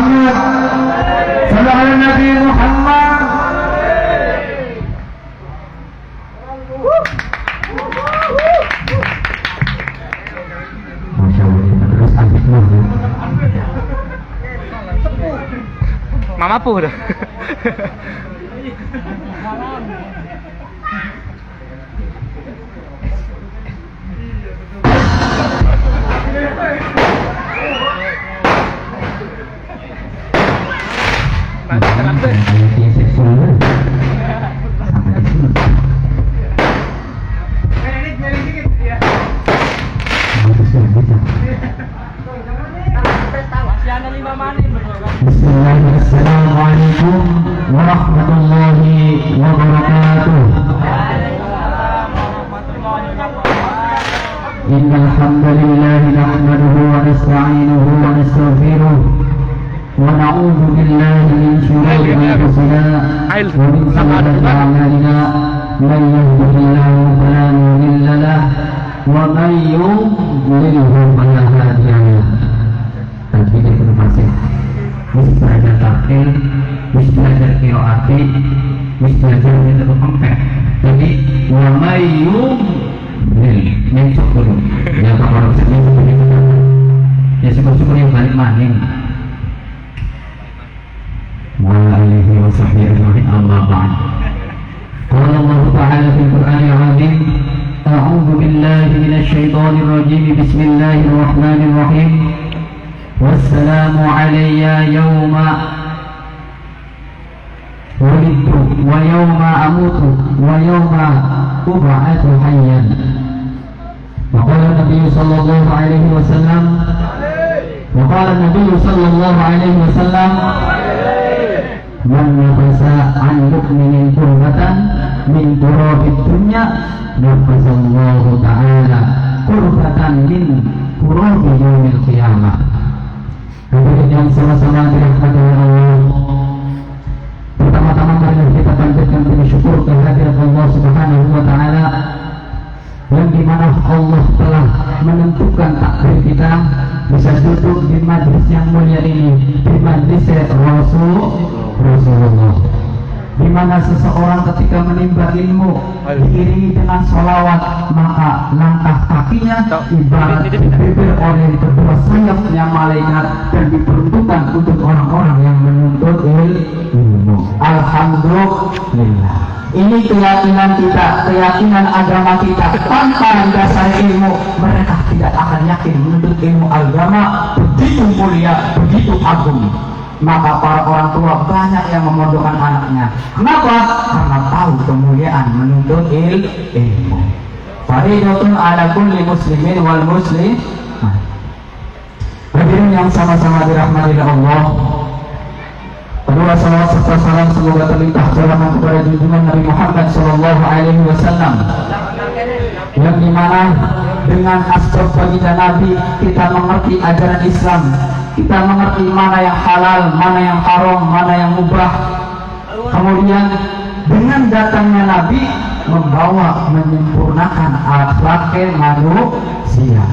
Muhammad. Sallallahu ala Nabi Muhammad. Masya Allah, kita terus habis dulu. Mama puh dah. Bismillahirrahmanirrahim warahmatullahi wabarakatuh. Innal hamdalillah nahmaduhu wa nasta'inuhu wa nastaghfiruh wa na'udzu billahi min shururi anfusina wa min sayyiati a'malina man yahdihillahu fala mudilla lahu wa man yudlilhu fala hadiya lahu. Tapi dia perlu masih mesti belajar takil, mesti belajar qiraati, mesti belajar metode kompet. Jadi wa may yudlil mencok dulu. Ya kalau bisa begini. Ya syukur-syukur yang balik maning. Wa alihi wa sahbihi ajma'in, amma ba'd. Qala Allah Ta'ala fil Qur'anil 'azim, a'udzu billahi minasy syaithanir rajim. Bismillahirrahmanirrahim. Wassalamu alayya yawma wulidtu wa yawma amutu wa yawma ub'atsu hayyan. Wa qala Nabi sallallahu alaihi wasallam man nafasa an mu'minin kurbatan min turabid dunya nafasallahu ta'ala kurbatan min kurabi yaumil qiyamah. Hadirin yang sama-sama dirahmati Allah, pertama-tama marilah kita panjatkan puji syukur kehadirat Allah Subhanahu wa Ta'ala, yang dimana Allah telah menentukan takdir kita bisa duduk di majlis yang mulia ini, di majlis Rasulullah, di mana seseorang ketika menimba ilmu diiringi dengan sholawat, maka langkah kakinya ibarat dibibir oleh kedua sayapnya malaikat dan diperuntukkan untuk orang-orang yang menuntut ilmu. Alhamdulillah. Ini keyakinan kita, keyakinan agama kita. Tanpa dasar ilmu, mereka tidak akan yakin menuntut ilmu agama begitu mulia, begitu agung. Maka para orang tua banyak yang memondokkan anaknya. Kenapa? Karena tahu kemuliaan menuntut ilmu. Faridatun ala kulli muslimin wal muslim. Hadirin yang sama-sama dirahmati Allah, kedua salawat serta salam semoga terlimpah curahkan kepada junjungan Nabi Muhammad sallallahu alaihi wasallam, yang dimana dengan asbab baginda Nabi kita mengerti ajaran Islam, kita mengerti mana yang halal, mana yang haram, mana yang mubah. Kemudian dengan datangnya Nabi membawa menyempurnakan akhlak manusia.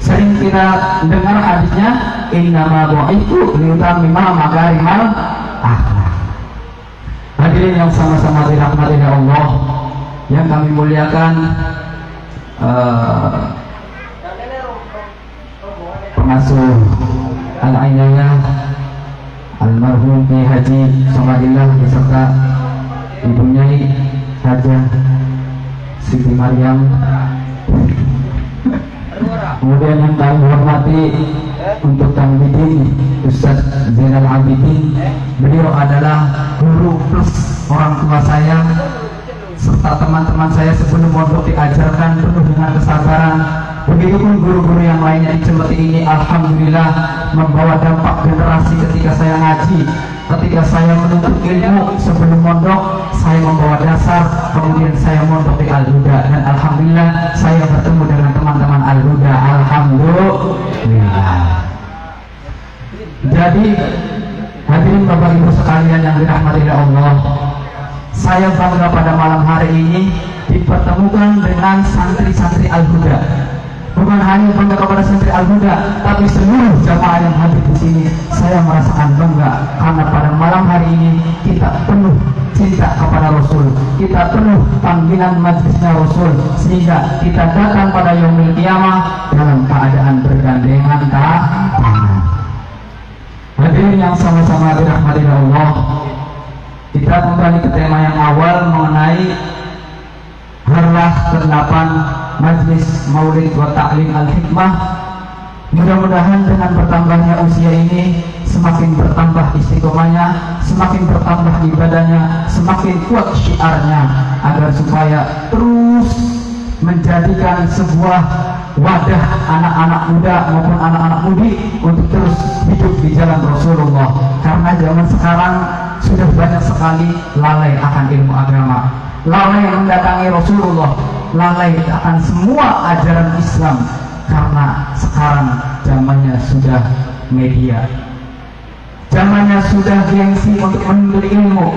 Sering kita dengar hadisnya, innama bu'itsu liyutammima makarimal akhlak. Hadirin yang sama-sama dirahmati Allah, yang kami muliakan, pengasuh Al-Ainayah almarhum Ki Haji Somadillah beserta Ibu Nyai Hajah Siti Maryam, kemudian yang kami hormati untuk Tamidin Ustaz Zainal Abidin. Beliau adalah guru plus orang tua saya serta teman-teman saya sebelum mondok diajarkan penuh dengan kesabaran. Begitupun guru-guru yang lainnya di Jember ini, alhamdulillah membawa dampak generasi. Ketika saya ngaji, ketika saya menuntut ilmu sebelum mondok, saya membawa dasar, kemudian saya mondok di Al-Huda, dan alhamdulillah saya bertemu dengan teman-teman Al-Huda. Alhamdulillah. Jadi hadirin Bapak Ibu sekalian yang dirahmati Allah, saya bangga pada malam hari ini dipertemukan dengan santri-santri Al-Huda bukan hanya bangga kepada santri Al-Huda, tapi seluruh jamaah yang hadir di sini. Saya merasakan bangga karena pada malam hari ini kita penuh cinta kepada Rasul, kita penuh panggilan majlisnya Rasul, sehingga kita datang pada yaumil qiyamah dalam keadaan bergandengan tangan. Hadirin yang sama-sama dirahmati Allah, kita kembali ke tema yang awal mengenai harlah ke-8 Majlis Maulid wa Ta'lim Al-Hikmah. Mudah-mudahan dengan bertambahnya usia ini semakin bertambah istiqomahnya, semakin bertambah ibadahnya, semakin kuat syiarnya, agar supaya terus menjadikan sebuah wadah anak-anak muda maupun anak-anak mudi untuk terus hidup di jalan Rasulullah. Karena zaman sekarang sudah banyak sekali lalai akan ilmu agama, lalai mendatangi Rasulullah, lalai akan semua ajaran Islam, karena sekarang zamannya sudah media, zamannya sudah gengsi untuk menuntut ilmu.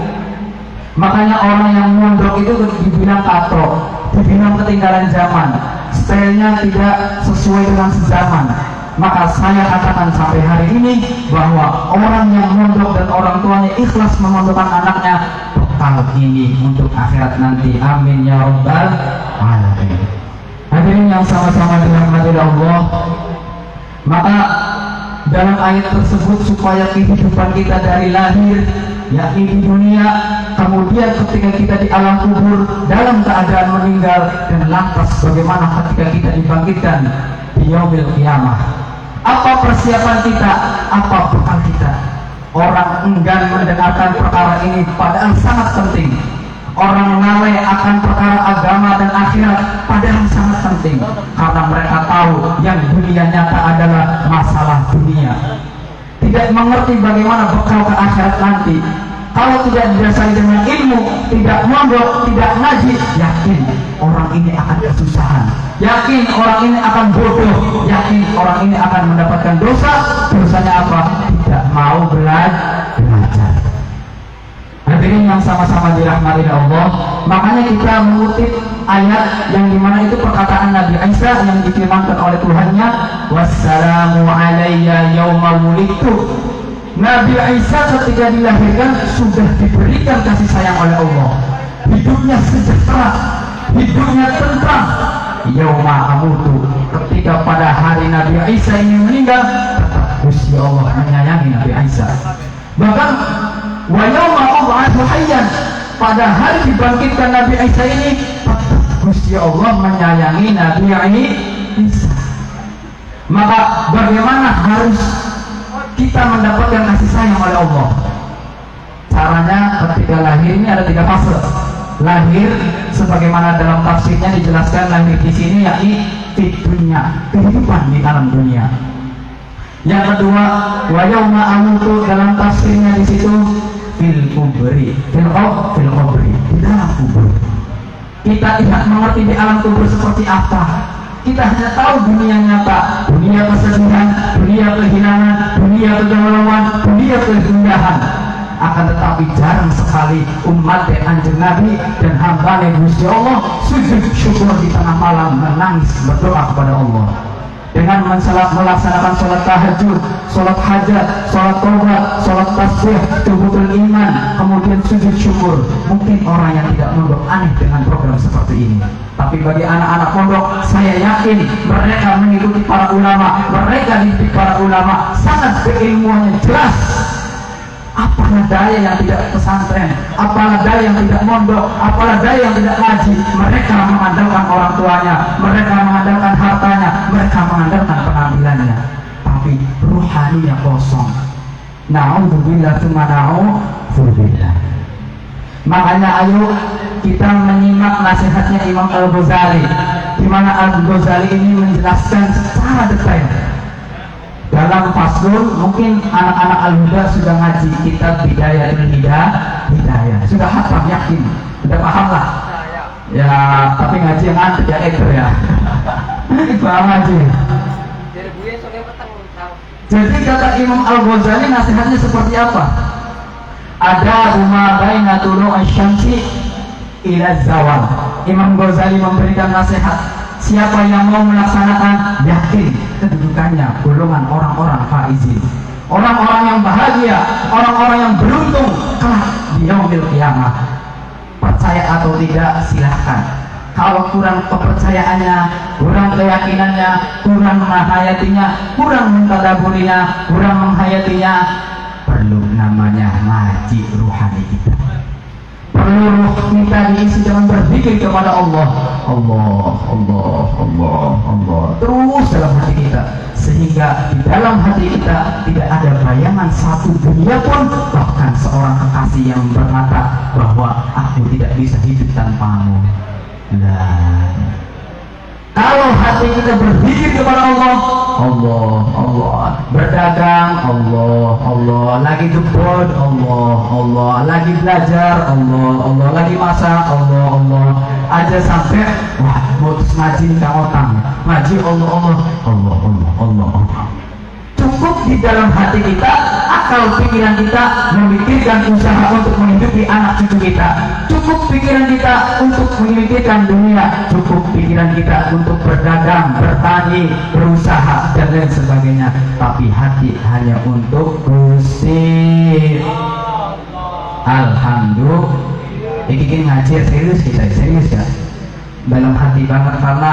Makanya orang yang mondok itu dibilang katrok, dibilang ketinggalan zaman, stylenya tidak sesuai dengan sezaman. Maka saya katakan sampai hari ini bahwa orang yang mondok dan orang tuanya ikhlas memondokkan anaknya, bekal ini untuk akhirat nanti. Amin ya rabbal alamin. Hadirin yang sama-sama dirahmati Allah, maka dalam ayat tersebut supaya kehidupan kita dari lahir yakni di dunia, kemudian ketika kita di alam kubur dalam keadaan meninggal, dan lantas bagaimana ketika kita dibangkitkan di yaumil qiyamah. Apa persiapan kita? Apa bekal kita? Orang enggan mendengarkan perkara ini padahal sangat penting. Orang lalai akan perkara agama dan akhirat padahal sangat penting, karena mereka tahu yang dunia nyata adalah masalah dunia, tidak mengerti bagaimana bekal ke akhirat nanti. Kalau tidak didasari dengan ilmu, tidak mondok, tidak ngaji, yakin orang ini akan kesusahan, yakin orang ini akan bodoh, yakin orang ini akan mendapatkan dosa. Dosanya apa? Tidak mau belajar. Hadirin yang sama-sama dirahmati Allah, makanya kita mengutip ayat yang dimana itu perkataan Nabi Isa yang difirmankan oleh Tuhannya, wassalamu alayya yawma wulidtu. Nabi Isa ketika dilahirkan sudah diberikan kasih sayang oleh Allah, hidupnya sejahtera, hidupnya tentram. Yauma amutu, ketika pada hari Nabi Isa ini meninggal, Gusti Allah menyayangi Nabi Isa. Bahkan wa yauma ub'atsu hayyan, pada hari dibangkitkan Nabi Isa ini, Gusti Allah menyayangi Nabi Isa. Maka bagaimana harus kita mendapatkan kasih sayang oleh Allah? Caranya ketika lahir ini ada 3 fase. Lahir sebagaimana dalam tafsirnya dijelaskan, lahir di sini yakni di dunia, kehidupan di alam dunia. Yang kedua, wa yauma amutu, dalam tafsirnya di situ fil kubri, fil kubri, di dalam kubur. Kita tidak mengerti di alam kubur seperti apa. Kita hanya tahu dunia nyata, dunia kesedihan, dunia kehilangan, dunia kegalauan, dunia kerendahan. Akan tetapi jarang sekali umat Kanjeng Nabi dan hamba Gusti Allah sujud syukur di tengah malam, menangis berdoa kepada Allah dengan melaksanakan sholat tahajud, sholat hajat, sholat taubat, sholat tasbih, tubutul iman, kemudian sujud syukur. Mungkin orang yang tidak mondok aneh dengan program seperti ini, tapi bagi anak-anak pondok, saya yakin mereka mengikuti para ulama, mereka dididik para ulama, sangat keilmuannya jelas. Apalah daya yang tidak pesantren, apalah daya yang tidak mondok, apalah daya yang tidak ngaji. Mereka mengandalkan orang tuanya, mereka mengandalkan hartanya, mereka mengandalkan penampilannya, tapi ruhaninya kosong. Na'udzubillah tsumma na'udzubillah. Makanya ayo kita menyimak nasihatnya Imam Al-Ghazali, di mana Al-Ghazali ini menjelaskan secara detail dalam faslun. Mungkin anak-anak Al-Huda sudah ngaji kitab Bidayatul Hidayah, sudah hafal, yakin, sudah paham lah ya, tapi ngaji yang ngantuk ya itu ya. Paham ngaji. Jadi kata Imam Al-Ghazali nasihatnya seperti apa? Ada rumah baina tulu asyamsi ila zawal. Imam Ghazali memberikan nasihat Siapa yang mau melaksanakan, yakin kedudukannya golongan orang-orang faizin, orang-orang yang bahagia, orang-orang yang beruntung kelak di yaumil qiyamah. Percaya atau tidak silahkan. Kalau kurang kepercayaannya, kurang keyakinannya, kurang menghayatinya, kurang mentadaburinya, kurang menghayatinya, perlu namanya ngaji ruhani kita. Perlu ruh kita diisi dengan berzikir kepada Allah, Allah, Allah, Allah, Allah, terus dalam hati kita, sehingga di dalam hati kita tidak ada bayangan satu dunia pun, bahkan seorang kekasih yang berkata bahwa aku tidak bisa hidup tanpamu. Nah, kalau hati kita berzikir kepada Allah, Allah, Allah, berdagang, Allah, Allah, lagi jemput, Allah, Allah, lagi belajar, Allah, Allah, lagi masak, Allah, Allah, aja sampai wah putus ngaji kaotang, ngaji Allah, Allah, Allah, Allah, Allah, Allah. Cukup di dalam hati kita, akal pikiran kita memikirkan usaha untuk menghidupi anak cucu kita. Cukup pikiran kita untuk memikirkan dunia. Cukup pikiran kita untuk berdagang, bertani, berusaha dan lain sebagainya. Tapi hati hanya untuk Gusti. Alhamdulillah. Ini ngaji serius kita, serius ya. Dalam hati banget, karena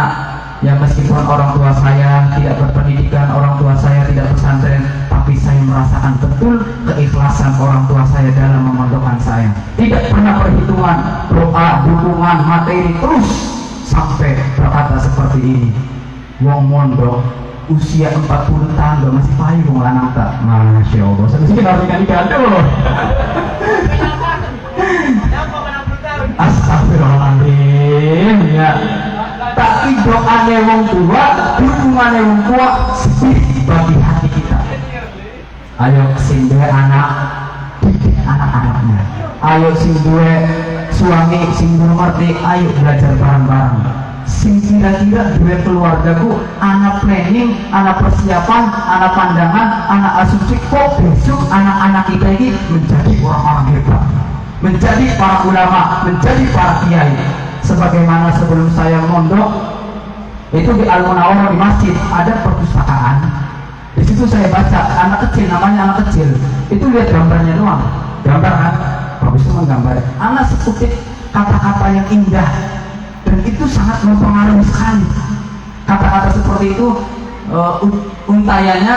ya meskipun orang tua saya tidak berpendidikan, orang tua saya tidak pesantren, tapi saya merasakan betul keikhlasan orang tua saya dalam memondokkan saya. Tidak pernah perhitungan, doa, dukungan, materi, terus sampai berkata seperti ini. Wong mondok usia 40 tahun gak masih payu wong lanang tak. Masya Allah, sedikit harus ikan loh. Astagfirullahaladzim ya. Tapi doane wong tua, dukungannya wong tua sedih bagi hati kita. Ayo sing duwe anak, didik anak-anaknya. Ayo sing duwe suami, sing belum ngerti, ayo belajar bareng-bareng. Sing kira-kira duwe keluargaku, anak planning, anak persiapan, anak pandangan, anak asumsi, kok besok anak-anak kita ini menjadi orang-orang hebat, menjadi para ulama, menjadi para kiai. Sebagaimana sebelum saya mondok itu di Al-Munawwarah di masjid ada perpustakaan. Di situ saya baca anak kecil, namanya anak kecil. Itu lihat gambarnya doang, gambar kan, bagus itu menggambar. Anak sekutip kata-kata yang indah dan itu sangat mempengaruhi sekali. Kata-kata seperti itu untayannya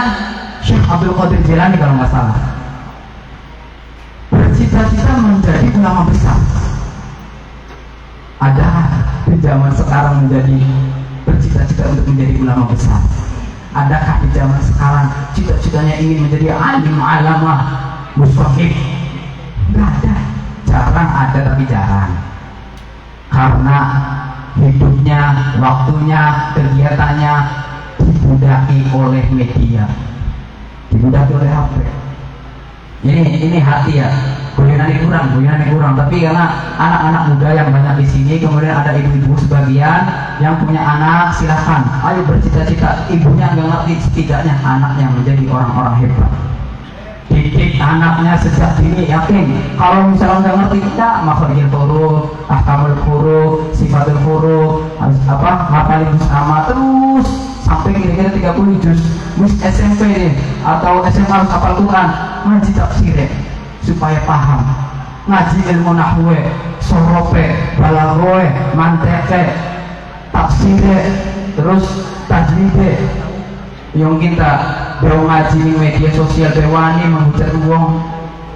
Syekh Abdul Qadir Jilani kalau nggak salah. Bercita-cita menjadi ulama besar. Ada di zaman sekarang menjadi bercita-cita untuk menjadi ulama besar? Adakah di zaman sekarang cita-citanya ingin menjadi alim alamah mustaqim? Tidak ada, jarang ada, tapi jarang. Karena hidupnya, waktunya, kegiatannya dibudaki oleh media, dibudaki oleh HP. Ini hati ya. Guyonannya kurang, tapi karena anak-anak muda yang banyak di sini, kemudian ada ibu-ibu sebagian yang punya anak, silahkan, ayo bercita-cita. Ibunya nggak ngerti, setidaknya anaknya menjadi orang-orang hebat. Didik anaknya sejak dini, yakin kalau misalnya nggak ngerti kita makhlukil huruf, ahkamul huruf, sifatul huruf, hafalin sama terus sampai kira-kira 30 juz. SMP nih atau SMA harus hafal Quran, ngaji tafsir supaya paham, ngaji ilmu nahwe, sorope, balagoe, manteke, tafsire, terus tajwide. Yang kita bro ngaji di media sosial, bewani menghujat uang,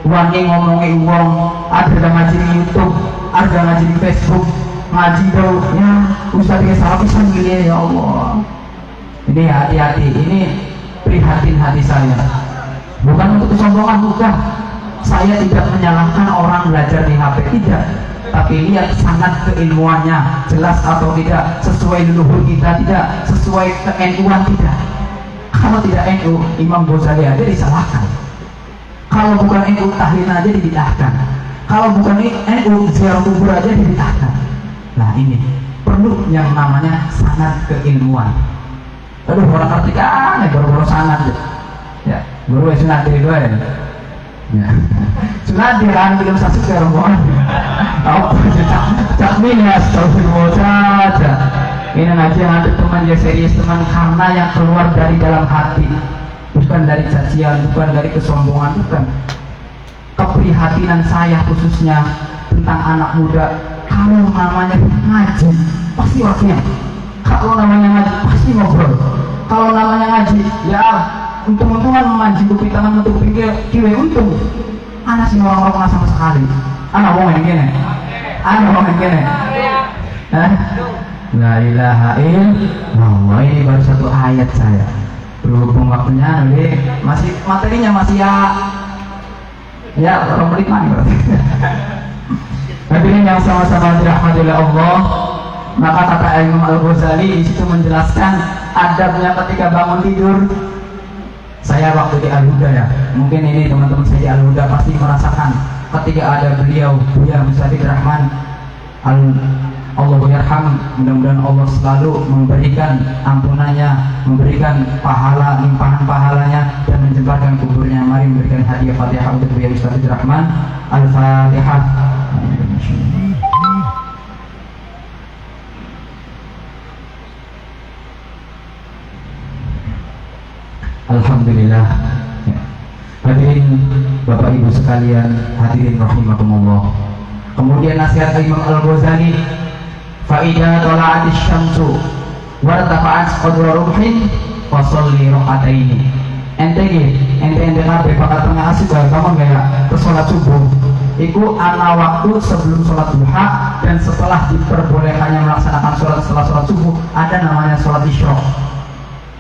wani ngomongi uang, ada ngaji di YouTube, ada ngaji di Facebook, ngaji dong ya ustaz dia salah pisan gini ya Allah. Ini hati-hati, ini prihatin hati saya, bukan untuk kesombongan, bukan. Saya tidak menyalahkan orang belajar di HP, tidak, tapi lihat sanad keilmuannya jelas atau tidak, sesuai leluhur kita tidak, sesuai ke-NU-an tidak. Kalau tidak NU, Imam Ghazali aja disalahkan. Kalau bukan NU, tahlil aja dibid'ahkan. Kalau bukan NU, ziarah kubur aja dibid'ahkan. Nah ini perlu yang namanya sanad keilmuan. Aduh, orang ngerti kan ya baru sanad ya, baru sunat dari dua ya. Ya. Sunat kan belum satu ke rombongan. Apa cak min ya, astagfirullah saja. Ini ngaji yang ada teman ya serius teman, karena yang keluar dari dalam hati, bukan dari cacian, bukan dari kesombongan, bukan. Keprihatinan saya khususnya tentang anak muda. Kalau namanya ngaji pasti wakilnya, kalau namanya ngaji pasti ngobrol, kalau namanya ngaji ya untung-untungan memanji kupi tangan untuk pinggir kiwe untung. Anak sih orang-orang sama sekali. Anak ngomong gini, anak ngomong gini. La ilaha illallah, ini baru satu ayat saya. Berhubung waktunya masih materinya masih ya orang menit mana berarti. Hadirin yang sama-sama dirahmati oleh Allah, maka kata Imam Al-Ghazali di situ menjelaskan adabnya ketika bangun tidur. Saya waktu di Al-Huda ya, mungkin ini teman-teman saya di Al-Huda pasti merasakan ketika ada beliau Buya Mustafiq Rahman Allah yarham, mudah-mudahan Allah selalu memberikan ampunannya, memberikan pahala, limpahan pahalanya dan menjembatkan kuburnya. Mari memberikan hadiah Fatihah untuk Buya Mustafiq Rahman. Al-Fatihah. Alhamdulillah. Hadirin Bapak Ibu sekalian, hadirin rahimakumullah. Kemudian nasihat Imam Al-Ghazali, fa idza tala'atis syamsu wartafa'at qadra ruhin fasalli raka'ataini. Ente kabeh bakal tengah asik kamu gak ke salat subuh. Iku ana waktu sebelum sholat duha dan setelah diperbolehkannya melaksanakan sholat setelah sholat subuh ada namanya sholat isyraq.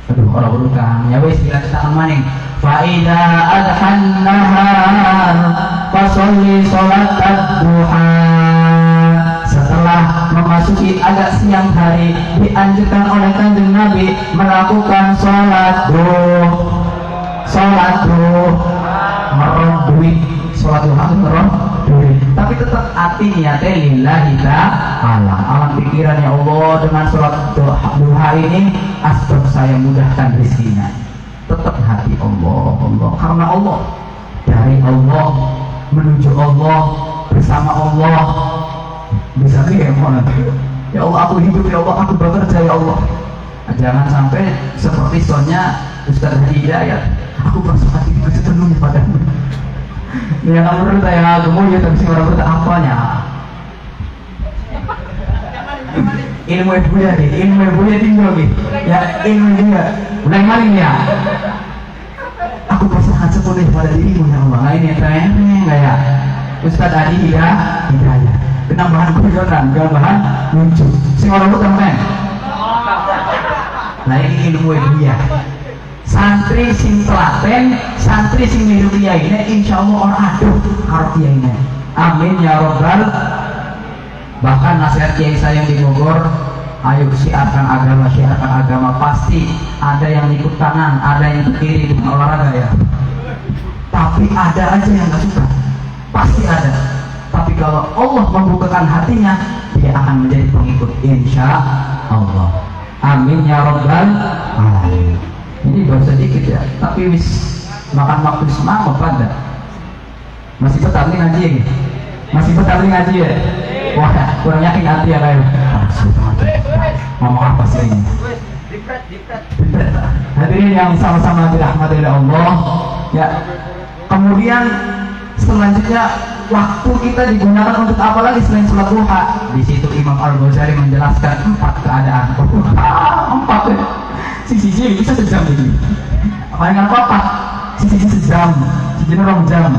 Aduh, kalau berulang ya wes bila kita maning. Fa idza adhan nahar fasolli sholat duha. Setelah memasuki agak siang hari dianjurkan oleh Kanjeng Nabi melakukan sholat meroduit sholat duha meroduit, tapi tetap hati niatnya lillahi ta'ala. Alam pikiran ya Allah, dengan sholat duha ini asbab saya mudahkan rezekinya. Tetap hati Allah karena Allah, dari Allah menuju Allah, bersama Allah. Bisa nih ya Allah aku hidup, ya Allah aku bekerja, ya Allah. Jangan sampai seperti sonnya Ustaz Hidayat, aku merasa hati itu sepenuhnya padamu. Ya kamu menurut saya gemuk ya, tapi sih orang berita apanya. Ilmu ibunya nih, ilmu ibunya tinggal nih. Ya ilmu dia, mulai maling ya. Aku pasrahkan sepenuhnya pada dirimu ya Allah. Nah ini yang enggak ya. Ustaz Adi Hidayat, penambahan kebenaran, penambahan muncul. Sing orang bukan men. Nah ini ilmu dia. Santri sing telaten, santri sing niru dia ini, insya Allah orang aduh karo dia ini. Amin ya robbal. Bahkan nasihat kiai saya yang di Bogor, ayo syiarkan agama, pasti ada yang ikut kanan, ada yang ikut kiri dengan olahraga ya. Tapi ada aja yang nggak suka, pasti ada. Tapi kalau Allah membukakan hatinya, dia akan menjadi pengikut insya Allah. Amin ya robbal alamin. Ini baru sedikit ya, tapi wis makan waktu semua pada. Masih petang ngaji ya? Masih petang ngaji ya? Wah, kurang yakin hati ya kayak. Ngomong apa sih ini? Hadirin yang sama-sama dirahmati oleh Allah. Ya, kemudian selanjutnya waktu kita digunakan untuk apa lagi selain sholat duha? Di situ Imam Al-Ghazali menjelaskan 4 keadaan. 4 ya. Sisi bisa sejam ini. Palingan apa? Sisi sejam, sisi 2 jam.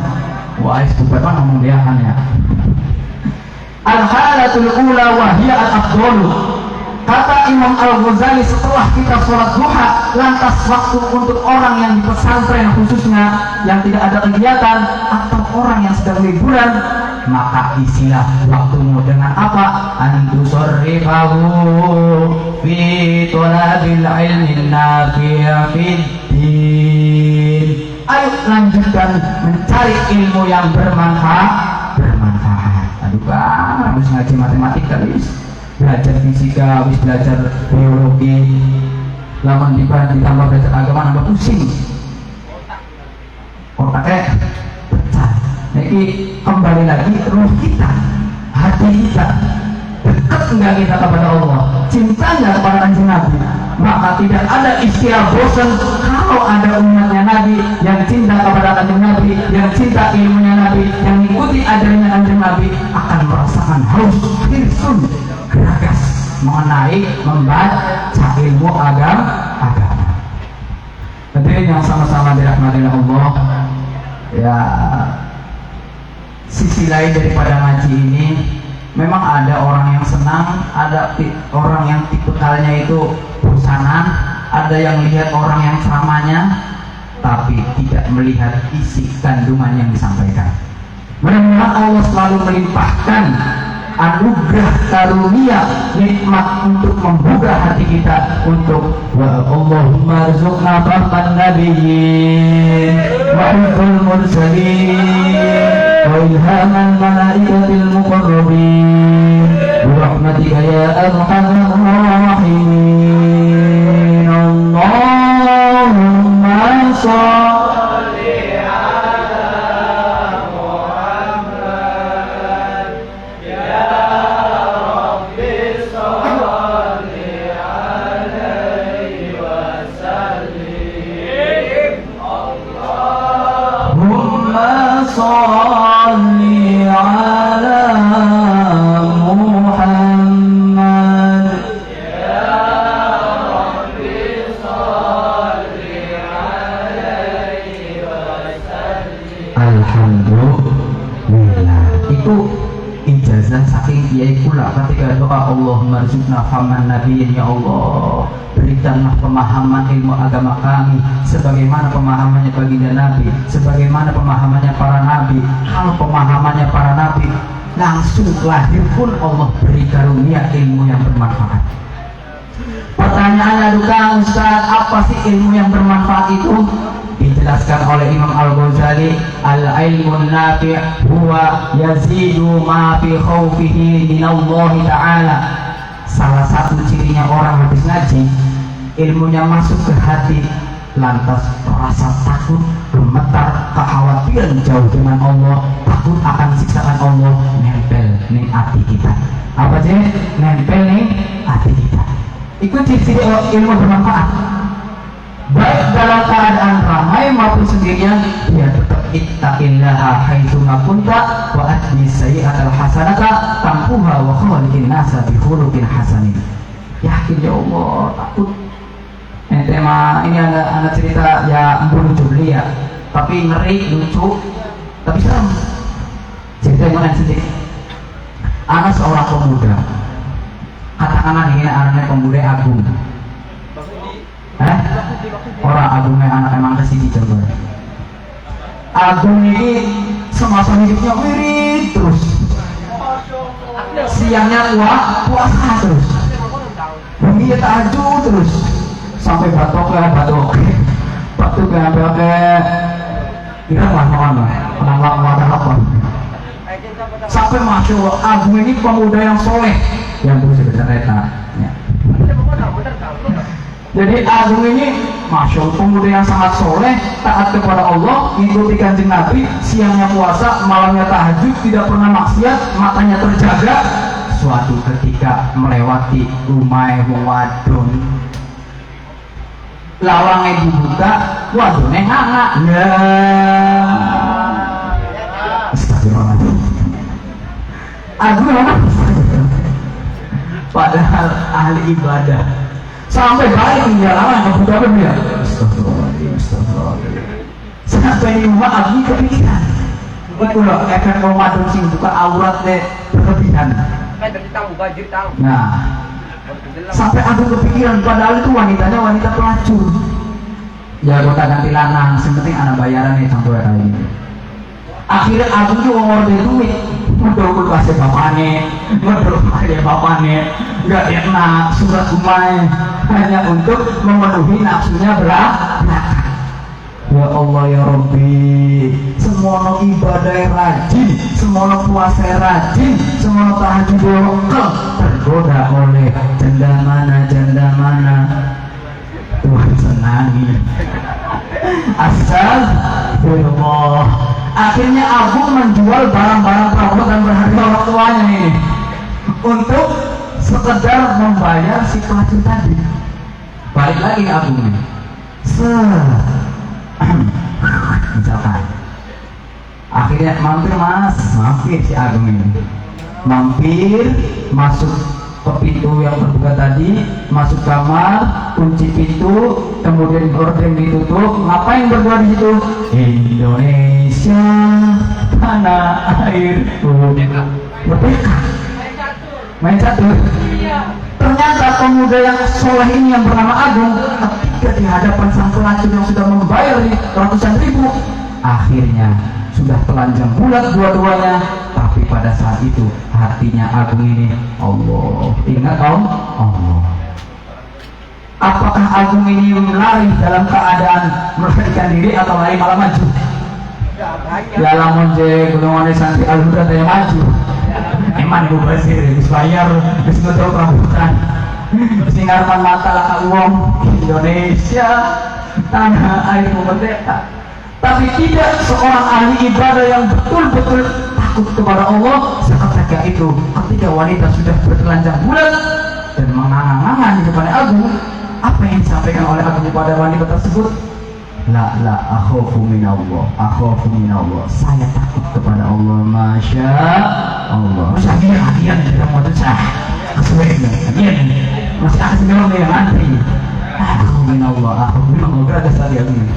Wah, bukan mana ngomong dia kan ya. Al-halatul ula wa hiya al-afdalu. Kata Imam Al-Ghazali, setelah kita sholat duha, lantas waktu untuk orang yang di pesantren khususnya yang tidak ada kegiatan atau orang yang sedang liburan, maka isilah waktumu dengan apa? Antusorrifahu fi thalabil ilmin nafi'a fid din. Ayo lanjutkan mencari ilmu yang bermanfaat. Aduh kan, harus ngaji matematika, belajar fisika, habis belajar biologi, lama ditambah belajar agama nambah pusing, otaknya pecah. Jadi kembali lagi ruh kita, hati kita dekat dekat enggak kita kepada Allah, cinta enggak kepada kanjeng Nabi, maka tidak ada istilah bosan kalau ada umatnya Nabi yang cinta kepada kanjeng Nabi, yang cinta ilmunya Nabi, yang mengikuti ajarannya kanjeng Nabi, akan merasakan haus, hirsun, geragas mengenai membaca ilmu agama. Hadirin yang sama-sama dirahmati Allah, ya, sisi lain daripada ngaji ini, memang ada orang yang senang, ada orang yang tipikalnya itu bosanan, ada yang lihat orang yang ceramahnya tapi tidak melihat isi kandungan yang disampaikan. Mudah-mudahan Allah selalu melimpahkan anugerah karunia nikmat untuk membuka hati kita untuk wa Allahumma rzuqna fahman nabiyyin wa hifdzal mursalin wa ilhaman malaikatil muqarrabin bi rahmatika ya arhamar rahimin. Allahumma shalli salli ala Muhammad ya Rabbi salli alaihi wasallim. Alhamdulillah, itu ijazah saking kiai pula ketika doa Allahumma rzuqna faman nabiyyin, ya Allah berikanlah pemahaman ilmu agama kami sebagaimana pemahamannya baginda Nabi, sebagaimana pemahamannya para nabi. Kalau pemahamannya para nabi langsung lahir pun Allah beri karunia ilmu yang bermanfaat. Pertanyaannya, Kang Ustaz, apa sih ilmu yang bermanfaat itu? Dijelaskan oleh Imam Al-Ghazali, al-ilmun nafi' huwa yazidu ma fi khawfihi minallahi ta'ala. Salah satu cirinya orang habis ngaji, ilmunya masuk ke hati, lantas rasa takut, gemetar, kekhawatiran jauh dengan Allah, takut akan siksaan Allah nempel ning hati kita. Apa sih? Nempel ning hati kita. Itu ciri ilmu bermanfaat. Baik dalam keadaan ramai maupun sendirian, dia tetap ittaqillaha haitsu ma kunta wa atbi sayyi'atal hasanata tampuha wa khaliqin nasa bi khuluqin hasanin. Yakin ya Allah, takut. Tema ini ada cerita ya lucu ya, tapi ngeri, lucu, tapi serem. Cerita yang mana sedikit. Ada seorang pemuda, katakanlah ini anaknya pemuda agung. Orang agungnya anak emang kesini coba. Agung ini semasa hidupnya wirid terus. Siangnya puasa terus. Bumi tahajud terus. Sampai batuk irang lah sampai masya Allah, Agung ini pemuda yang soleh yang terus bercerita ya. Jadi Agung ini masya Allah, pemuda yang sangat soleh, taat kepada Allah, ikuti kanjeng Nabi, siangnya puasa, malamnya tahajud, tidak pernah maksiat, matanya terjaga. Suatu ketika melewati rumah wadon, lawangnya dibuka, wadonnya nganga. Astagfirullahaladzim. Agung apa? Padahal ahli ibadah. Sampai balik dia lawan ngebuka apa dia? Astagfirullahaladzim. Sampai di rumah Agung kepikiran. Itu loh efek Ramadan sing buka aurat deh berlebihan. Nah, sampai Agung kepikiran, padahal itu wanitanya wanita pelacur. Ya gue ganti lanang, penting anak bayaran nih sampai kali ini. Akhirnya Agung tuh ngorder duit, ngedol kasih bapaknya, nggak enak surat umai hanya untuk memenuhi nafsunya belakang. Ya Allah ya Rabbi, semono ibadah rajin, semono puasa rajin, semono tahajud lokal tergoda oleh janda mana Tuhan senangi. Astagfirullah. Akhirnya Agung menjual barang-barang perabotan berharga orang tuanya ini untuk sekedar membayar si pelacur tadi. Balik lagi ke agungnya, misalkan akhirnya mampir si Agung ini, mampir masuk ke pintu yang terbuka tadi, masuk kamar, kunci pintu, kemudian gorden ditutup. Ngapain berdua di situ? Indonesia tanah airku. Merdeka. Main catur. Ternyata pemuda yang soleh ini yang bernama Agung, ketika di hadapan sang pelacur yang sudah membayar ratusan ribu, akhirnya sudah telanjang bulat dua-duanya. Tapi pada saat itu hatinya Agung ini, Allah, ingat Allah. Apakah Agung ini lari dalam keadaan melarikan diri atau lari malah maju? Ya lamun je golongan santri al-huda teh maju. Eman gue basir, habis bayar, habis nutup rambutan, singarman mata lah uang Indonesia tanah air merdeka. Tapi tidak seorang ahli ibadah yang betul-betul takut kepada Allah seketika itu, ketika wanita sudah bertelanjang bulat dan mengangan-angan di depan Agung. Apa yang disampaikan oleh Agung kepada wanita tersebut? La akhafu minallah, saya takut kepada Allah. Masya Allah. Masya hadiah tidak mau cah kesuwen hadiah masih akan ngomong yang antri. Akhafu minallah berada saat ini.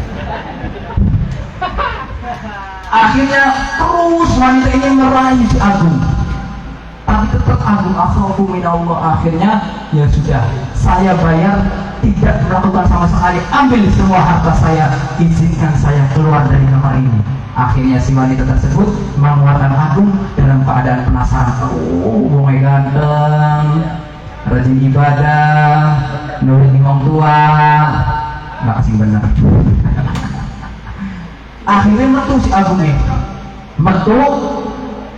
Akhirnya terus wanita ini meraih si Agung, tapi tetap Agung akhafu minallah. Akhirnya ya sudah, saya bayar, tidak melakukan sama sekali, ambil semua harta saya, izinkan saya keluar dari kamar ini. Akhirnya si wanita tersebut mengeluarkan Agung dalam keadaan penasaran. Bunga ganteng, rajin ibadah, nurut orang tua, nggak kasih benar. Akhirnya metu si Agung ini, metu.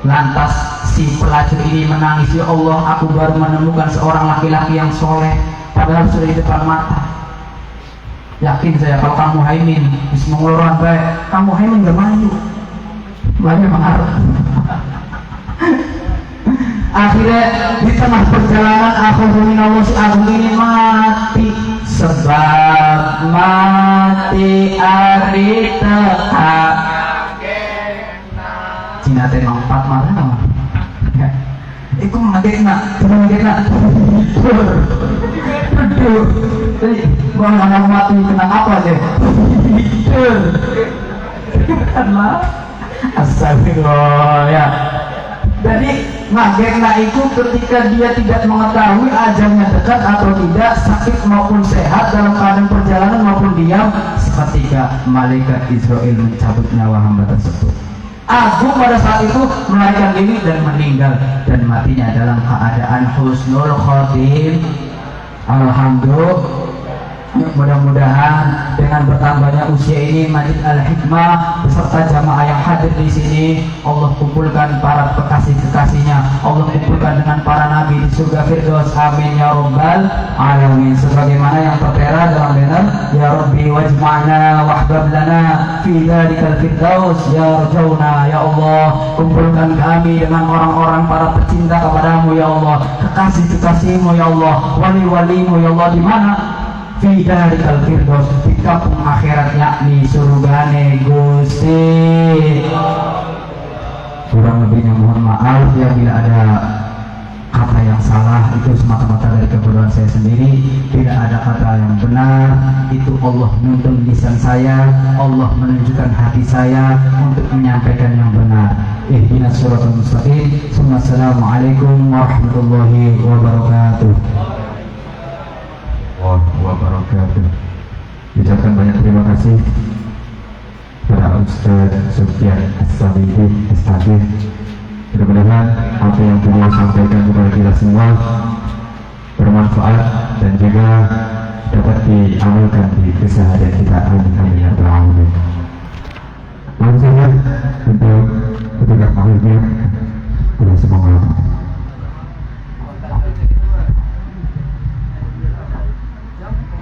Lantas si pelacur ini menangis, ya Allah, aku baru menemukan seorang laki-laki yang soleh, padahal sudah di depan mata. Yakin saya kalau kamu Haimin bisa mengeluarkan baik, kamu Haimin gak maju, banyak mengharap. Akhirnya di tengah perjalanan akhafu minallah, si Agung ini mati. Sebab mati ari teka Cina teh empat marah ya. Iku ngagetna Aduh, jadi bang mati kena apa deh? Karena astagfirullah ya. Jadi ngagetna itu ketika dia tidak mengetahui ajalnya dekat atau tidak, sakit maupun sehat, dalam keadaan perjalanan maupun diam, seketika malaikat Israel mencabut nyawa hamba tersebut. Agung pada saat itu melarikan diri dan meninggal, dan matinya dalam keadaan husnul khotim. Alhamdulillah. Mudah-mudahan dengan bertambahnya usia ini Masjid Al-Hikmah beserta jamaah yang hadir di sini, Allah kumpulkan para kekasih-kekasihnya, Allah kumpulkan dengan para nabi di surga Firdaus, amin ya rabbal alamin. Sebagaimana yang tertera dalam banner, ya Rabbi wajma'na wahbab lana fi dzalikal firdaus ya rajauna. Ya Allah, kumpulkan kami dengan orang-orang para pecinta kepadamu ya Allah, kekasih-kekasihmu ya Allah, wali-walimu ya Allah, di mana? Fi dzalikal firdaus, di kampung akhirat, yakni surgane Gusti. Kurang lebihnya mohon maaf ya bila ada kata yang salah, itu semata-mata dari kebodohan saya sendiri. Tidak ada kata yang benar, itu Allah menuntun lisan saya, Allah menunjukkan hati saya untuk menyampaikan yang benar. Ihdinas siratal mustaqim. Assalamualaikum warahmatullahi wabarakatuh. Wabarakatuh. Ucapkan banyak terima kasih kepada Ustaz Sufyan As-Sabidi As-Sabih. Mudah-mudahan apa yang beliau sampaikan kepada kita semua bermanfaat dan juga dapat diamalkan di keseharian kita. Amin ya rabbal alamin. Mohon saya untuk petugas panitia untuk semoga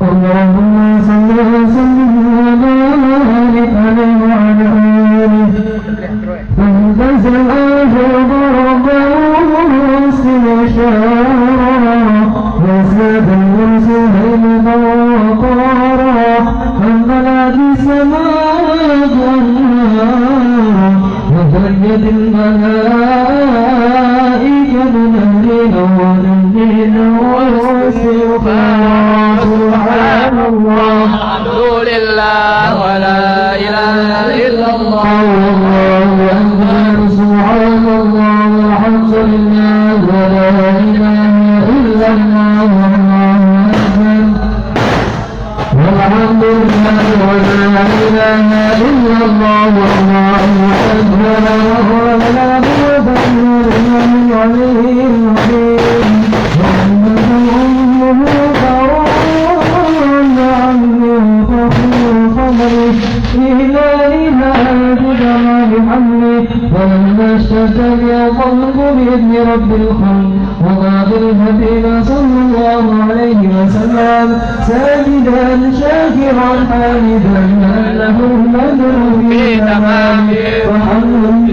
Allahumma salli wa sallim wa barik alaihi wa ala alihi wa sallam. استبشارا وزاد المرسل المطارا فانطلعت السماء والنار وهيت الملائكة نهرنا ونهرنا واستغفارا سبحان الله الحمد لله ولا إله إلا الله الله أكبر سبحان الله والحمد لله ولا إله إلا الله والله أكبر والحمد لله ولا إله إلا الله والله أكبر ولا قوة إلا بالله العظيم محمد أمه فرعون عني فخر خبره إلهنا الجدع بحمله ولما اشتد القلب بإذن رب الخلق وغافر الهدي صلى الله عليه وسلم ساجدا شاكرا حامدا له المدر في تمامه وحمد